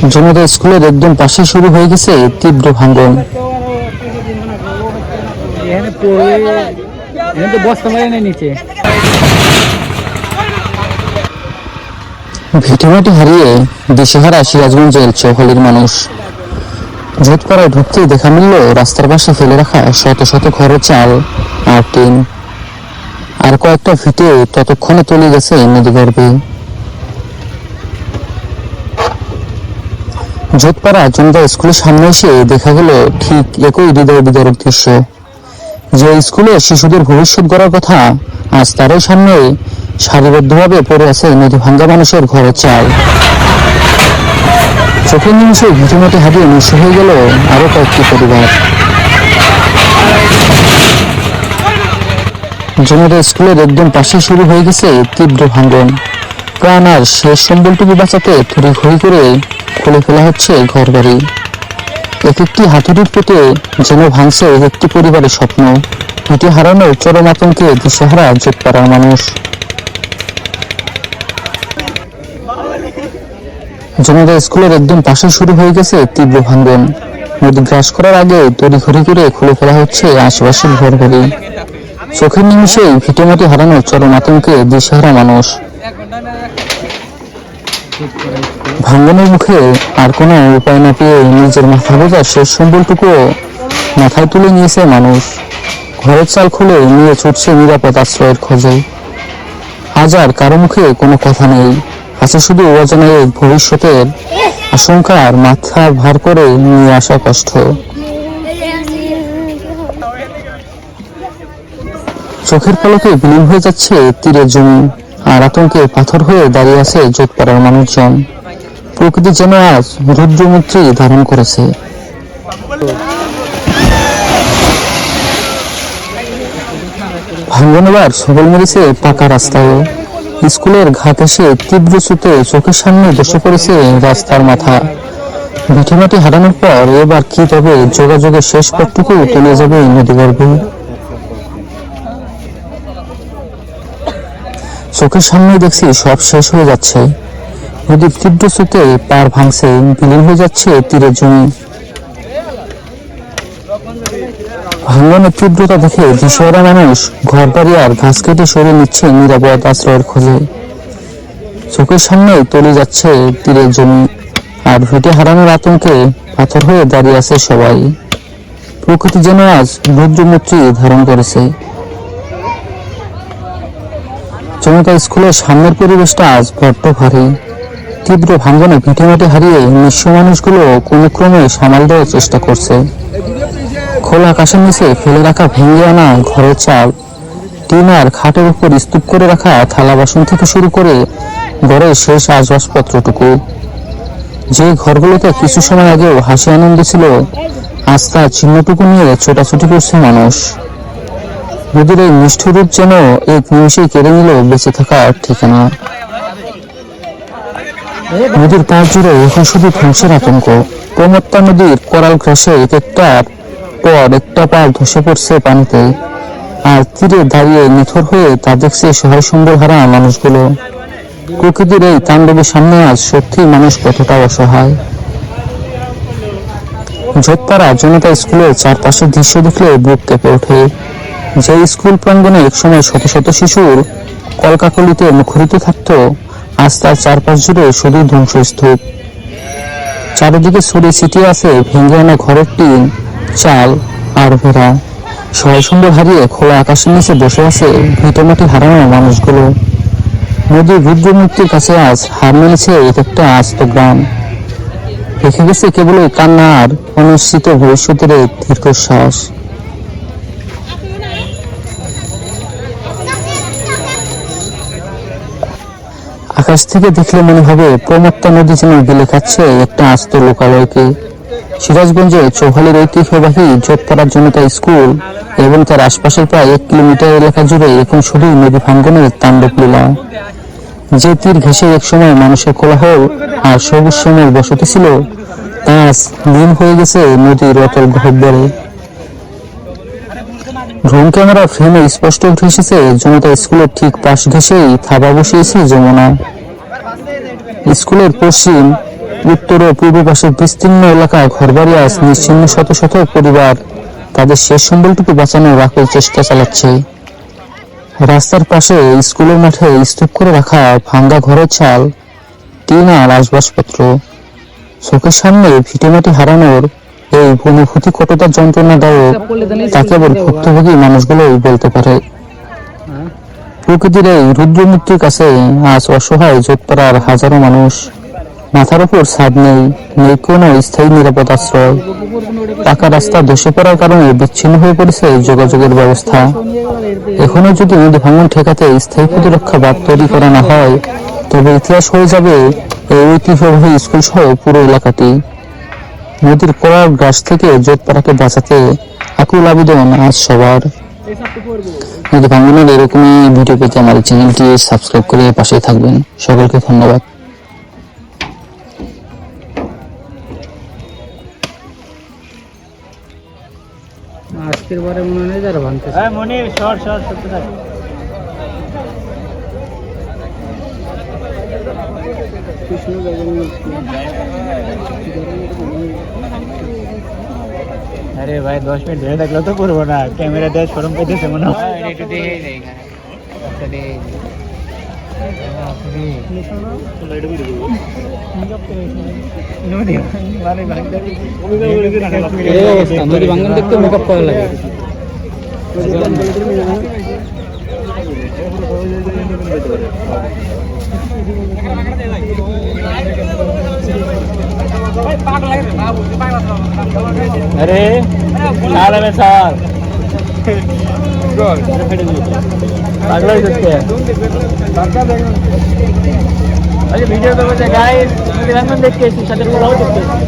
জনতা স্কুলের একদম পাশে শুরু হয়ে গেছে তীব্র ভাঙন। ভিটেমাটি হারিয়ে দিশেহারা সিরাজগঞ্জের চৌহালির মানুষ। জোটপাড়ায় ঢুকতেই দেখা মিলল রাস্তার পাশে ফেলে রাখা শত শত ঘরের চাল আর টিন, আর কয়েকটা ভিটে ততক্ষণে তলিয়ে গেছে নদীগর্ভে। জোটপাড়া জনতা স্কুলের সামনে এসে দেখা গেল ঠিক একই হৃদয় বিদারক দৃশ্য। যে স্কুলে শিশুদের ভবিষ্যৎ গড়ার কথা, আজ তারই সামনে সারিবদ্ধভাবে পড়ে আছে নদী ভাঙ্গা মানুষের ঘরের চাল। চোখের নিমিষে ভিটেমাটি হারিয়ে নিঃস্ব হয়ে গেল আরো কয়েকটি পরিবার। জনতা স্কুলের একদম পাশে শুরু হয়ে গেছে তীব্র ভাঙন। প্রাণ আর শেষ সম্বলটুকু বাঁচাতে তড়িঘড়ি করে খুলে ফেলা হচ্ছে ঘর বাড়ি। এক একটি হাতুড়ির পেটে যেন ভাঙছে এক একটি পরিবারের স্বপ্ন। ভিটে হারানোর চরম আতঙ্কে দিশেহারা জোটপাড়ার মানুষ। জনতা স্কুলের একদম পাশে শুরু হয়ে গেছে তীব্র ভাঙন। নদী গ্রাস করার আগে তড়িঘড়ি করে খুলে ফেলা হচ্ছে আশেপাশের ঘর বাড়ি। চোখের নিমিষেই ভিটেমাটি হারানোর চরম আতঙ্কে দিশেহারা মানুষ। ভাঙনের মুখে আর কোনো উপায় না পেয়ে নিজের মাথা বোঝা শেষ সম্বলটুকু মাথায় তুলে নিয়েছে মানুষ। ঘরের চাল খুলে নিয়ে ছুটছে নিরাপদ আশ্রয়ের খোঁজে। আজ আর কারো মুখে কোনো কথা নেই, আছে শুধু অজানা এক ভবিষ্যতের আশঙ্কা আর মাথা ভার করে নিয়ে আসা কষ্ট। চোখের পলকে বিলীন হয়ে যাচ্ছে তীরের জমি, আর আতঙ্কে পাথর হয়ে দাঁড়িয়ে আছে জোটপাড়ার মানুষজন। প্রকৃতি যেন আজ রুদ্রমূর্তি ধারণ করেছে। ভাঙন এবার সবল মেরেছে পাকা রাস্তায়। স্কুলের ঘাট এসে তীব্র স্রোতে চোখের সামনে বসে পড়েছে রাস্তার মাথা। ভিটেমাটি হারানোর পর এবার কি তবে যোগাযোগের শেষ পথটুকু চলে যাবে নদীগর্ভে। চোখের সামনে দেখছি সব শেষ হয়ে যাচ্ছে। নদীর তীব্র স্রোতে পাড় ভাঙছে, বিলীন হয়ে যাচ্ছে তীরের জমি। ভাঙনের তীব্রতা দেখে দিশেহারা মানুষ ঘরবাড়ি আর ঘাস কেটে সরিয়ে নিচ্ছে নিরাপদ আশ্রয়ের খোঁজে। চোখের সামনে তলিয়ে যাচ্ছে তীরের জমি, আর ভিটে হারানোর আতঙ্কে পাথর হয়ে দাঁড়িয়ে আছে সবাই। প্রকৃতি যেন আজ রুদ্রমূর্তি ধারণ করেছে। জনতা স্কুলের সামনের পরিবেশটা আজ বড্ড ভারী। তীব্র ভাঙনে ভিটেমাটি হারিয়ে নিঃস্ব মানুষগুলো কোনো ক্রমে সামাল দেওয়ার চেষ্টা করছে। খোলা আকাশের নিচে ফেলে রাখা ভেঙে আনা ঘরের চাল, টিন আর খাটের উপর স্তূপ করে রাখা থালা বাসন থেকে শুরু করে ঘরের শেষ আসবাবপত্রটুকু। যে ঘরগুলোতে কিছু সময় আগেও হাসি আনন্দ ছিল, আজ তার চিহ্নটুকু নিয়ে ছোটাছুটি করছে মানুষ। নদীর এই নিষ্ঠুর রূপ যেন এক নিমিষেই কেড়ে নিল বেঁচে থাকার ঠিকানা। নদীর পাশ জুড়ে এখন শুধু ধ্বংসের আতঙ্ক। প্রমত্তা নদীর করাল ঘাসে এক একটার পর একটা পাড় ধসে পড়ছে পানিতে, আর তীরে দাঁড়িয়ে নিথর হয়ে তা দেখছে সহায় সম্বল হারা মানুষগুলো। প্রকৃতির এই তাণ্ডবের সামনে আজ সত্যি মানুষ কতটা অসহায়। জোটপাড়া জনতা স্কুলের চারপাশের দৃশ্য দেখলে বুক কেঁপে ওঠে। যে স্কুল প্রাঙ্গণে একসময় শত শত শিশুর কলকাকলিতে মুখরিত থাকত, আজ তার চারপাশ জুড়ে শুধু ধ্বংসস্তূপ। চারিদিকে ছড়িয়ে ছিটিয়ে আছে ভেঙে আনা ঘরের টিন, চাল আর ভেড়া। সহায় সম্বল হারিয়ে খোলা আকাশের নিচে বসে আছে ভিটেমাটি হারানো মানুষগুলো। নদীর রুদ্রমূর্তির কাছে আজ হার মেনেছে এক একটা আস্ত গ্রাম। রেখে গেছে কেবল কান্না আর অনিশ্চিত ভবিষ্যতের দীর্ঘশ্বাস। আকাশ থেকে দেখলে মনে হবে প্রমত্তা নদী যেন গিলে খাচ্ছে একটা আস্ত লোকালয়কে। সিরাজগঞ্জে চৌহালির ঐতিহ্যবাহী জোটপাড়ার জনতা স্কুল এবং তার আশপাশের প্রায় 1 কিলোমিটার এলাকা জুড়ে এখন শুধুই নদী ভাঙ্গনের তাণ্ডব লীলা। যে তীর ঘেঁষে একসময় মানুষের কোলাহল আর সবুজ শ্যামের বসতি ছিল, তা আজ লীন হয়ে গেছে নদীর অতল গহ্বরে। ড্রোন ক্যামেরা ফ্রেমে স্পষ্ট উঠে এসেছে জনতা স্কুলের ঠিক পাশ ঘেঁষেই থাবা বসিয়েছে যমুনা। স্কুলের পশ্চিম উত্তর ও পূর্ব পাশের বিস্তীর্ণ এলাকা ঘরবাড়ি আজ নিশ্চিহ্ন শত শত পরিবার তাদের শেষ সম্বলটুকু বাঁচানোর আকুল চেষ্টা চালাচ্ছে। রাস্তার পাশে স্কুলের মাঠে স্তূপ করে রাখা ভাঙ্গা ঘরের চাল, টিন আর আসবাবপত্র, চোখের সামনে ভিটেমাটি হারানোর এই অনুভূতি কতটা যন্ত্রণাদায়ক তা কেবল ভুক্তভোগী মানুষগুলোই বলতে পারে। প্রকৃতির এই রুদ্রমূর্তির কাছে আজ অসহায় যোধপাড়ার হাজারো মানুষ। মাথার উপর ছাদ নেই, নেই কোনো স্থায়ী নিরাপদ আশ্রয়। পাকা রাস্তা ধসে পড়ার কারণে বিচ্ছিন্ন হয়ে পড়েছে যোগাযোগের ব্যবস্থা। এখনো যদি নদী ভাঙন ঠেকাতে স্থায়ী প্রতিরক্ষা বাঁধ তৈরি করা না হয়, তবে ইতিহাস হয়ে যাবে এই ঐতিহ্যবাহী স্কুল সহ পুরো এলাকাটি। নদীর কড়ার গ্রাস থেকে যোধপাড়াকে বাঁচাতে আকুল আবেদন আজ সবার। নদী ভাঙনের এরকমই ভিডিও পেতে আমার চ্যানেলটি সাবস্ক্রাইব করে পাশে থাকবেন। সকলকে ধন্যবাদ। আজকের বারে মনে নেই যারা ভাঙতে মনে শর্ট শর্ট সত্যি থাকে। अरे भाई 10 मिनट धरे देखलो तो पूर्व ना कैमरा दे शोरूम पे देसे मनो रेट दे हे जाएगा चले नदी भांगन देखते मेकअप করা লাগে। अरे साल में साल पागल हो सकते हैं। अरे वीडियो तो बच्चे गाइस देख के साथ फॉलो करते हैं।